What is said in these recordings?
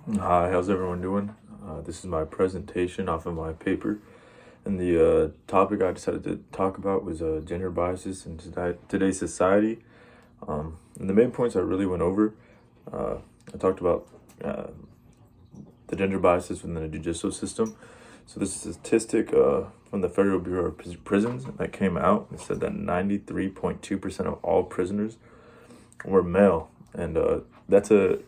Hi, how's everyone doing? This is my presentation off of my paper, and the topic I decided to talk about was gender biases in today's society. And the main points I really went over, uh, I talked about uh, the gender biases within the judicial system. So this is a statistic from the Federal Bureau of Prisons that came out. It said that 93.2% of all prisoners were male, and that's a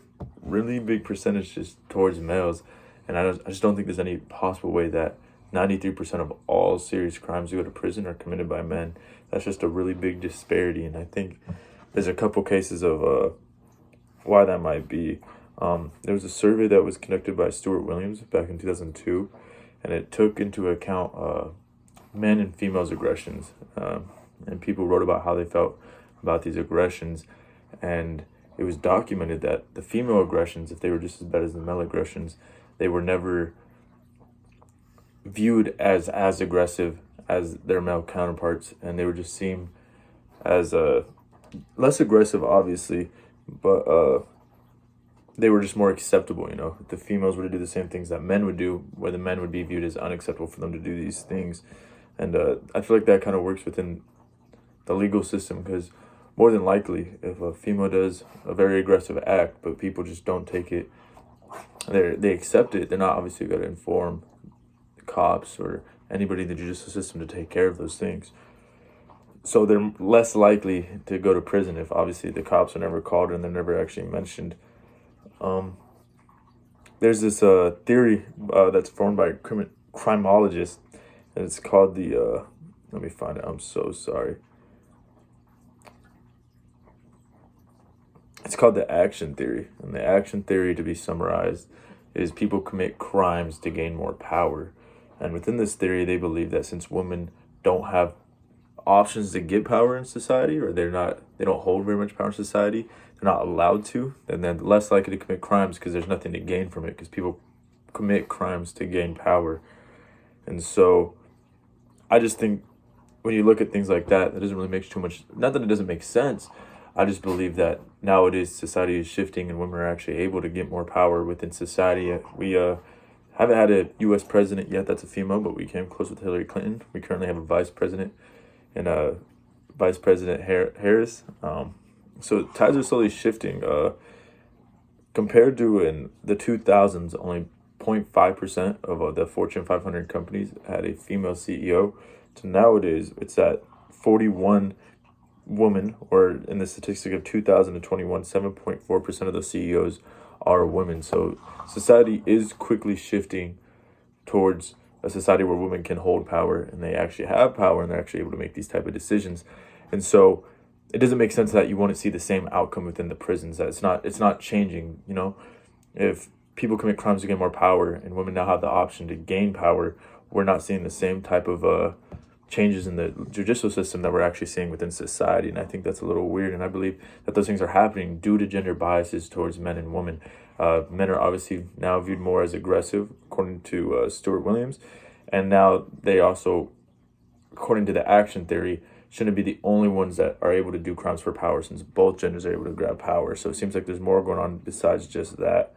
really big percentage just towards males. And I just don't think there's any possible way that 93% of all serious crimes who go to prison are committed by men. That's just a really big disparity, and I think there's a couple cases of why that might be. There was a survey that was conducted by Stuart Williams back in 2002, and it took into account men and females' aggressions. And people wrote about how they felt about these aggressions, and it was documented that the female aggressions, if they were just as bad as the male aggressions, they were never viewed as aggressive as their male counterparts, and they were just seen as less aggressive, obviously, but they were just more acceptable. If the females were to do the same things that men would do, where the men would be viewed as unacceptable for them to do these things. And I feel like that kind of works within the legal system, because more than likely, if a female does a very aggressive act, but people just don't take it, they accept it, they're not obviously going to inform the cops or anybody in the judicial system to take care of those things. So they're less likely to go to prison if obviously the cops are never called and they're never actually mentioned. There's this theory that's formed by criminologists, and it's called the let me find it. I'm so sorry. It's called the action theory. And the action theory, to be summarized, is people commit crimes to gain more power. And within this theory, they believe that since women don't have options to get power in society, or they don't hold very much power in society, they're not allowed to, then they're less likely to commit crimes because there's nothing to gain from it, because people commit crimes to gain power. And so I just think when you look at things like that, that doesn't really make too much, not that it doesn't make sense. I just believe that nowadays society is shifting and women are actually able to get more power within society. We haven't had a U.S. president yet that's a female, but we came close with Hillary Clinton. We currently have a vice president, and Vice President Harris. So tides are slowly shifting. Compared to in the 2000s, only 0.5% of the Fortune 500 companies had a female CEO. To nowadays, it's at 41 women, or in the statistic of 2021, 7.4% of the CEOs are women. So society is quickly shifting towards a society where women can hold power and they actually have power and they're actually able to make these type of decisions. And so it doesn't make sense that you want to see the same outcome within the prisons, that it's not changing. If people commit crimes to get more power and women now have the option to gain power, we're not seeing the same type of changes in the judicial system that we're actually seeing within society. And I think that's a little weird. And I believe that those things are happening due to gender biases towards men and women. Men are obviously now viewed more as aggressive, according to Stuart Williams. And now they also, according to the action theory, shouldn't be the only ones that are able to do crimes for power, since both genders are able to grab power. So it seems like there's more going on besides just that.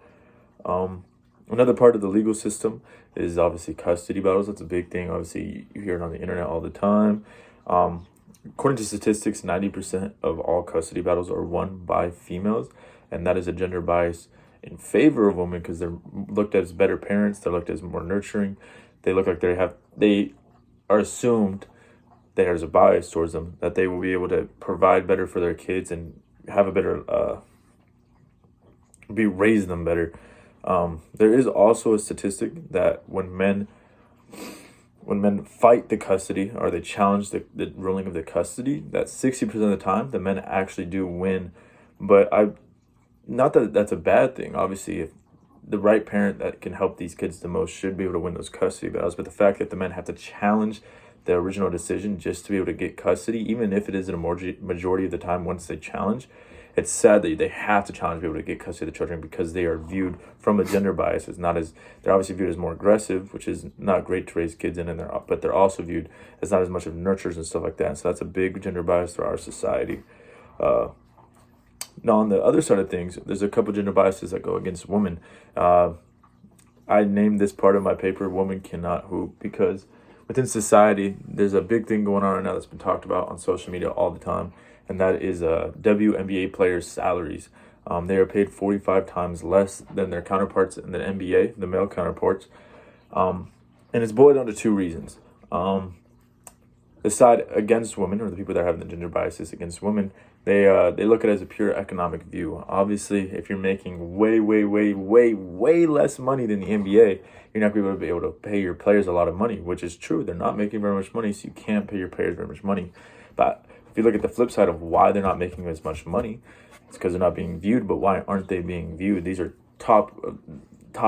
Another part of the legal system is obviously custody battles. That's a big thing. Obviously, you hear it on the internet all the time. According to statistics, 90% of all custody battles are won by females, and that is a gender bias in favor of women, because they're looked at as better parents. They're looked at as more nurturing. They look like they are assumed, there's a bias towards them, that they will be able to provide better for their kids and have a better raise them better. There is also a statistic that when men fight the custody, or they challenge the ruling of the custody, that 60% of the time the men actually do win. But not that that's a bad thing. Obviously, if the right parent that can help these kids the most should be able to win those custody battles, but the fact that the men have to challenge the original decision just to be able to get custody, even if it is in a majority of the time once they challenge, it's sad that they have to challenge people to get custody of the children, because they are viewed from a gender bias as not as, they're obviously viewed as more aggressive, which is not great to raise kids in, and but they're also viewed as not as much of nurturers and stuff like that. So that's a big gender bias through our society. Now, on the other side of things, there's a couple gender biases that go against women. Uh, I named this part of my paper "Woman Cannot Hoop" because within society, there's a big thing going on right now that's been talked about on social media all the time, and that is WNBA players' salaries. They are paid 45 times less than their counterparts in the NBA, the male counterparts. And it's boiled down to two reasons. The side against women, or the people that are having the gender biases against women, they look at it as a pure economic view. Obviously, if you're making way less money than the NBA, you're not going to be able to pay your players a lot of money, which is true. They're not making very much money, so you can't pay your players very much money. But if you look at the flip side of why they're not making as much money, it's because they're not being viewed. But why aren't they being viewed? These are top of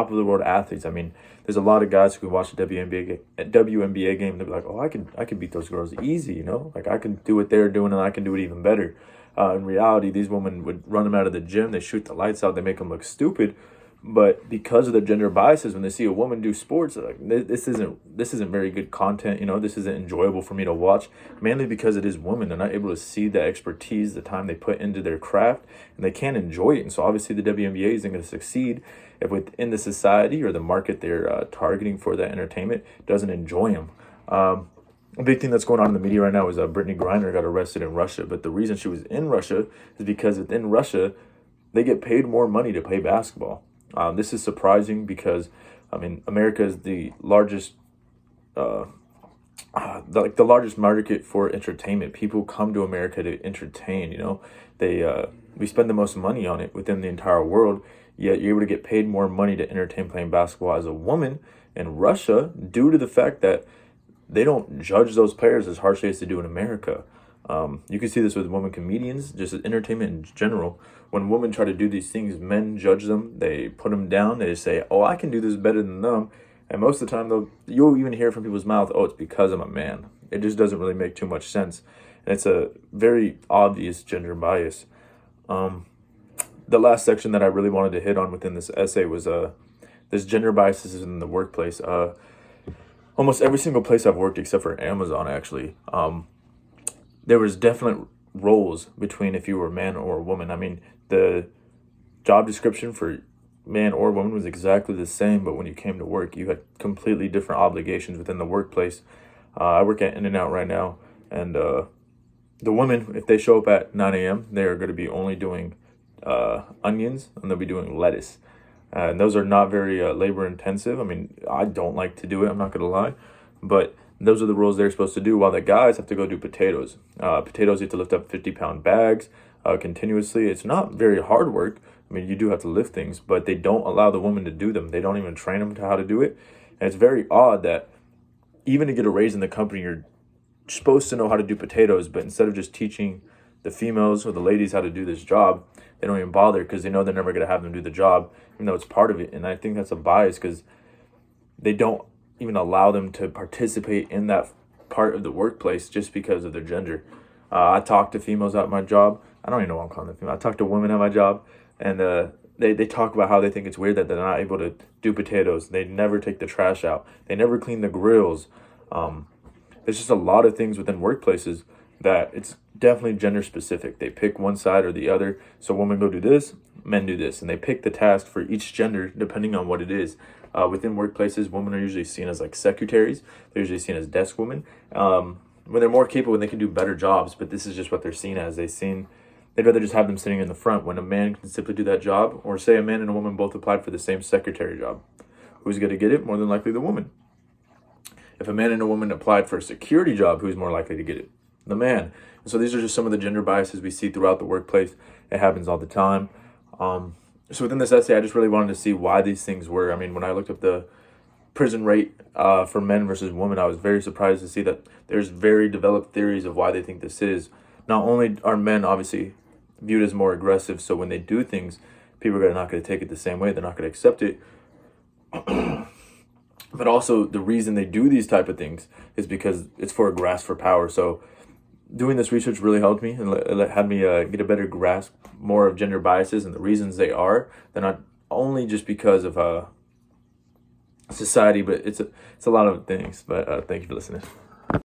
the world athletes. I mean, there's a lot of guys who watch the WNBA game and they're like, oh, I can beat those girls easy, you know? Like, I can do what they're doing and I can do it even better. In reality, these women would run them out of the gym. They shoot the lights out. They make them look stupid. But because of the gender biases, when they see a woman do sports, they're like, this isn't very good content. You know, this isn't enjoyable for me to watch. Mainly because it is women. They're not able to see the expertise, the time they put into their craft, and they can't enjoy it. And so obviously the WNBA isn't going to succeed if within the society or the market they're targeting for that entertainment doesn't enjoy them. A big thing that's going on in the media right now is Brittany Griner got arrested in Russia. But the reason she was in Russia is because within Russia, they get paid more money to play basketball. This is surprising because, I mean, America is the largest, the largest market for entertainment. People come to America to entertain. You know, we spend the most money on it within the entire world. Yet you're able to get paid more money to entertain playing basketball as a woman in Russia due to the fact that they don't judge those players as harshly as they do in America. You can see this with women comedians, just entertainment in general. When women try to do these things, men judge them. They put them down. They say, oh, I can do this better than them. And most of the time, you'll even hear from people's mouth, oh, it's because I'm a man. It just doesn't really make too much sense. And it's a very obvious gender bias. The last section that I really wanted to hit on within this essay was this gender biases in the workplace. Almost every single place I've worked, except for Amazon, actually, there was definite roles between if you were a man or a woman. I mean, the job description for man or woman was exactly the same, but when you came to work, you had completely different obligations within the workplace. I work at In-N-Out right now, and the women, if they show up at 9 a.m., they're going to be only doing onions, and they'll be doing lettuce. And those are not very labor intensive. I mean, I don't like to do it, I'm not going to lie, but those are the roles they're supposed to do, while the guys have to go do potatoes. Potatoes, you have to lift up 50-pound bags continuously. It's not very hard work. I mean, you do have to lift things, but they don't allow the woman to do them. They don't even train them to how to do it. And it's very odd that even to get a raise in the company, you're supposed to know how to do potatoes, but instead of just teaching the females or the ladies how to do this job, they don't even bother because they know they're never going to have them do the job, even though it's part of it. And I think that's a bias because they don't even allow them to participate in that part of the workplace just because of their gender. I talk to females at my job. I don't even know what I'm calling them female. I talk to women at my job, and they talk about how they think it's weird that they're not able to do potatoes. They never take the trash out. They never clean the grills. There's just a lot of things within workplaces that it's definitely gender specific. They pick one side or the other. So women go do this, men do this, and they pick the task for each gender depending on what it is. Within workplaces, women are usually seen as like secretaries. They're usually seen as desk women. When they're more capable, they can do better jobs, but this is just what they're seen as. They'd rather just have them sitting in the front when a man can simply do that job, or say a man and a woman both applied for the same secretary job. Who's going to get it? More than likely the woman. If a man and a woman applied for a security job, who's more likely to get it? The man. And so these are just some of the gender biases we see throughout the workplace. It happens all the time. So within this essay, I just really wanted to see why these things were. I mean, when I looked up the prison rate for men versus women, I was very surprised to see that there's very developed theories of why they think this is. Not only are men obviously viewed as more aggressive, so when they do things, people are not going to take it the same way. They're not going to accept it. But also the reason they do these type of things is because it's for a grasp for power. So doing this research really helped me and had me get a better grasp more of gender biases and the reasons they are. They're not only just because of society, but it's a lot of things. But thank you for listening.